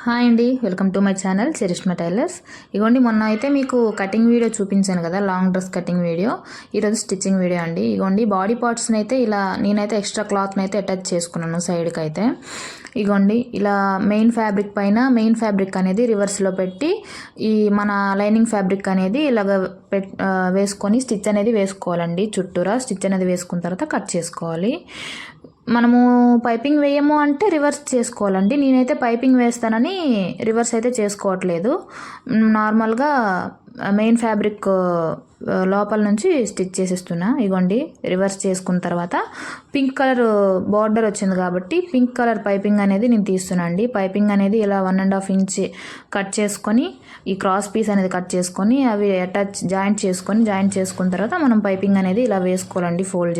Hi అండి, welcome to my channel Charishma tailors. ఇగోండి, మొన్న అయితే మీకు కటింగ్ వీడియో చూపించాను కదా, లాంగ్ డ్రెస్ కటింగ్ వీడియో. ఈరోజు స్టిచ్చింగ్ వీడియో అండి. ఇగోండి, బాడీ పార్ట్స్ని అయితే ఇలా నేనైతే ఎక్స్ట్రా క్లాత్ని అయితే అటాచ్ చేసుకున్నాను సైడ్కి అయితే. ఇగోండి, ఇలా మెయిన్ ఫ్యాబ్రిక్ పైన మెయిన్ ఫ్యాబ్రిక్ అనేది రివర్స్లో పెట్టి ఈ మన లైనింగ్ ఫ్యాబ్రిక్ అనేది ఇలాగ వేసుకొని స్టిచ్ అనేది వేసుకోవాలండి. చుట్టూరా స్టిచ్ అనేది వేసుకున్న తర్వాత కట్ చేసుకోవాలి. మనము పైపింగ్ వేయము అంటే రివర్స్ చేసుకోవాలండి. నేనైతే పైపింగ్ వేస్తానని రివర్స్ అయితే చేసుకోవట్లేదు. నార్మల్గా మెయిన్ ఫ్యాబ్రిక్ లోపల నుంచి స్టిచ్ చేసేస్తున్నా. ఇగోండి, రివర్స్ చేసుకున్న తర్వాత పింక్ కలర్ బార్డర్ వచ్చింది కాబట్టి పింక్ కలర్ పైపింగ్ అనేది నేను తీస్తున్నా అండి. పైపింగ్ అనేది ఇలా 1.5 ఇంచ్ కట్ చేసుకొని ఈ క్రాస్ పీస్ అనేది కట్ చేసుకొని అవి జాయింట్ చేసుకున్న తర్వాత మనం పైపింగ్ అనేది ఇలా వేసుకోవాలండి. ఫోల్డ్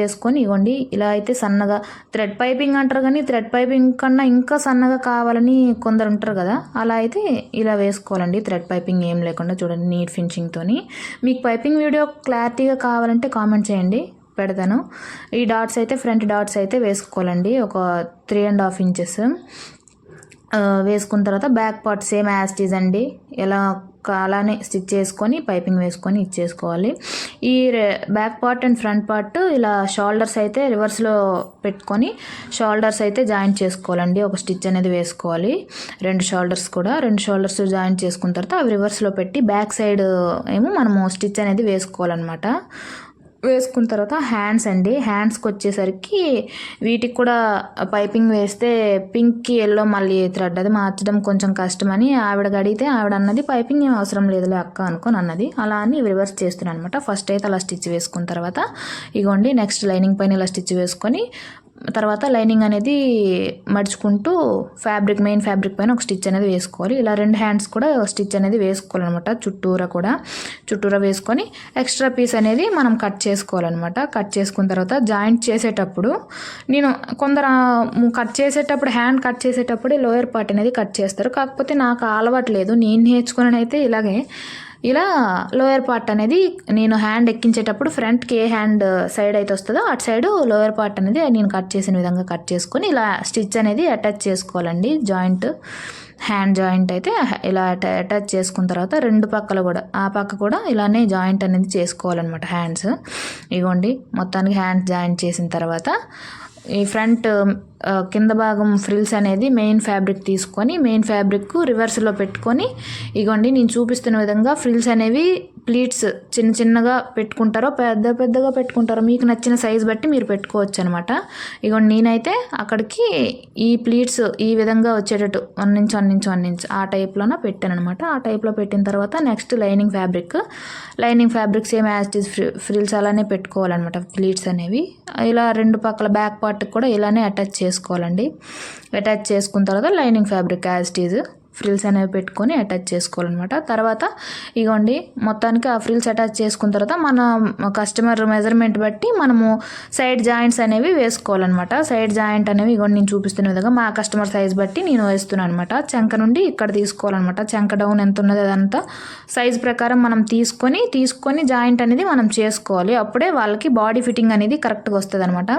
చేసుకొని ఇగోండి, ఇలా అయితే సన్నగా థ్రెడ్ పైపింగ్ అంటారు, కానీ థ్రెడ్ పైపింగ్ కన్నా ఇంకా సన్నగా కావాలని కొందరు ఉంటారు కదా, అలా అయితే ఇలా వేసుకోవాలండి. థ్రెడ్ పైపింగ్ ఏం లేకుండా చూడండి, నీట్ ఫినిషింగ్తో. మీకు పైపింగ్ వీడియో క్లారిటీగా కావాలంటే కామెంట్ చేయండి, పెడతాను. ఈ డాట్స్ అయితే ఫ్రంట్ డాట్స్ అయితే వేసుకోవాలండి, ఒక 3.5 ఇంచెస్ వేసుకున్న తర్వాత back part same as it is అండి, ఎలా అలానే స్టిచ్ చేసుకొని పైపింగ్ వేసుకొని ఇచ్చేసుకోవాలి. ఈ back part and front part ఇలా షోల్డర్స్ అయితే రివర్స్లో పెట్టుకొని షోల్డర్స్ అయితే జాయింట్ చేసుకోవాలండి. ఒక స్టిచ్ అనేది వేసుకోవాలి. రెండు షోల్డర్స్ జాయింట్ చేసుకున్న తర్వాత అవి రివర్స్లో పెట్టి బ్యాక్ సైడ్ ఏమో మనము స్టిచ్ అనేది వేసుకోవాలన్నమాట. వేసుకున్న తర్వాత హ్యాండ్స్కి వచ్చేసరికి వీటికి కూడా పైపింగ్ వేస్తే పింక్కి ఎల్లో మళ్ళీ థ్రెడ్ అది మార్చడం కొంచెం కష్టమని ఆవిడకి అడిగితే ఆవిడ అన్నది పైపింగ్ ఏం అవసరం లేదులే అక్క అనుకొని అన్నది. అలా అని రివర్స్ చేస్తున్నాను అనమాట. ఫస్ట్ అయితే అలా స్టిచ్ వేసుకున్న తర్వాత ఇగోండి, నెక్స్ట్ లైనింగ్ పైన ఇలా స్టిచ్ వేసుకొని తర్వాత లైనింగ్ అనేది మడుచుకుంటూ మెయిన్ ఫ్యాబ్రిక్ పైన ఒక స్టిచ్ అనేది వేసుకోవాలి. ఇలా రెండు హ్యాండ్స్ కూడా స్టిచ్ అనేది వేసుకోవాలన్నమాట. చుట్టూరా వేసుకొని ఎక్స్ట్రా పీస్ అనేది మనం కట్ చేసుకోవాలన్నమాట. కట్ చేసుకున్న తర్వాత జాయింట్ చేసేటప్పుడు కొందరు హ్యాండ్ కట్ చేసేటప్పుడు లోయర్ పార్ట్ అనేది కట్ చేస్తారు. కాకపోతే నాకు అలవాట్లేదు, నేను నేర్చుకుని అయితే ఇలా లోయర్ పార్ట్ అనేది నేను హ్యాండ్ ఎక్కించేటప్పుడు ఫ్రంట్కి ఏ హ్యాండ్ సైడ్ అయితే వస్తుందో అటు సైడ్ లోయర్ పార్ట్ అనేది నేను కట్ చేసిన విధంగా కట్ చేసుకొని ఇలా స్టిచ్ అనేది అటాచ్ చేసుకోవాలండి. హ్యాండ్ జాయింట్ అయితే ఇలా అటాచ్ చేసుకున్న తర్వాత రెండు పక్కల కూడా ఆ పక్క కూడా ఇలానే జాయింట్ అనేది చేసుకోవాలన్నమాట. హ్యాండ్స్ ఇగోండి, మొత్తానికి హ్యాండ్స్ జాయింట్ చేసిన తర్వాత ఈ ఫ్రంట్ కింద భాగం ఫ్రిల్స్ అనేది మెయిన్ ఫ్యాబ్రిక్ తీసుకొని మెయిన్ ఫ్యాబ్రిక్ రివర్స్లో పెట్టుకొని ఇగోండి, నేను చూపిస్తున్న విధంగా ఫ్రిల్స్ అనేవి ప్లీట్స్ చిన్నగా పెట్టుకుంటారో పెద్దగా పెట్టుకుంటారో మీకు నచ్చిన సైజ్ బట్టి మీరు పెట్టుకోవచ్చు అనమాట. ఇగోండి, నేనైతే అక్కడికి ఈ ప్లీట్స్ ఈ విధంగా వచ్చేటట్టు 1 ఇంచ్ ఆ టైప్లోనే పెట్టాను అనమాట. ఆ టైప్లో పెట్టిన తర్వాత next lining fabric same as it is frills అలానే పెట్టుకోవాలన్నమాట. ప్లీట్స్ అనేవి ఇలా రెండు పక్కల బ్యాక్ పార్ట్ కూడా ఇలానే అటాచ్ చేసుకోవాలండి. అటాచ్ చేసుకున్న తర్వాత lining fabric as it is frills అనేవి పెట్టుకొని అటాచ్ చేసుకోవాలన్నమాట. తర్వాత ఇగోండి, మొత్తానికి ఆ ఫ్రిల్స్ అటాచ్ చేసుకున్న తర్వాత మన కస్టమర్ మెజర్మెంట్ బట్టి మనము సైడ్ జాయింట్స్ అనేవి వేసుకోవాలన్నమాట. సైడ్ జాయింట్ అనేవి ఇగోండి, నేను చూపిస్తున్న విధంగా మా కస్టమర్ సైజ్ బట్టి నేను వేస్తున్నాను అనమాట. చంక నుండి ఇక్కడ తీసుకోవాలన్నమాట. చంక డౌన్ ఎంత ఉన్నదో అదంతా సైజ్ ప్రకారం మనం తీసుకొని జాయింట్ అనేది మనం చేసుకోవాలి. అప్పుడే వాళ్ళకి బాడీ ఫిట్టింగ్ అనేది కరెక్ట్గా వస్తుంది అనమాట.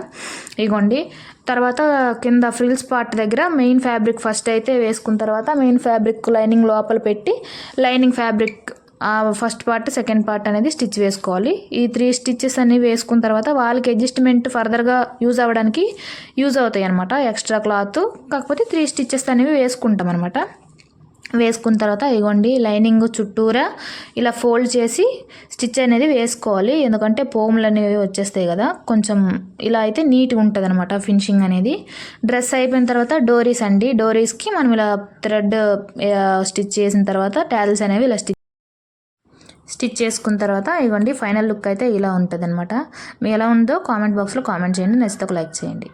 ఇగోండి, తర్వాత కింద ఫ్రిల్స్ పార్ట్ దగ్గర మెయిన్ ఫ్యాబ్రిక్ ఫస్ట్ అయితే వేసుకున్న తర్వాత మెయిన్ ఫ్యాబ్రిక్ లైనింగ్ లోపల పెట్టి lining fabric first part second part అనేది స్టిచ్ వేసుకోవాలి. ఈ 3 స్టిచ్చెస్ అనేవి వేసుకున్న తర్వాత వాళ్ళకి అడ్జస్ట్మెంట్ ఫర్దర్గా యూజ్ అవుతాయి అనమాట. ఎక్స్ట్రా క్లాత్ కాకపోతే 3 స్టిచ్చెస్ అనేవి వేసుకుంటాం అనమాట. వేసుకున్న తర్వాత ఇగోండి, లైనింగ్ చుట్టూరా ఇలా ఫోల్డ్ చేసి స్టిచ్ అనేది వేసుకోవాలి. ఎందుకంటే పోములు అనేవి వచ్చేస్తాయి కదా, కొంచెం ఇలా అయితే నీట్గా ఉంటుంది అనమాట ఫినిషింగ్ అనేది. డ్రెస్ అయిపోయిన తర్వాత డోరీస్కి మనం ఇలా థ్రెడ్ స్టిచ్ చేసిన తర్వాత టాజిల్స్ అనేవి ఇలా స్టిచ్ చేసుకున్న తర్వాత ఇగోండి, ఫైనల్ లుక్ అయితే ఇలా ఉంటుంది అనమాట. మీ ఎలా ఉందో కామెంట్ బాక్స్లో కామెంట్ చేయండి, నచ్చితే ఒక లైక్ చేయండి.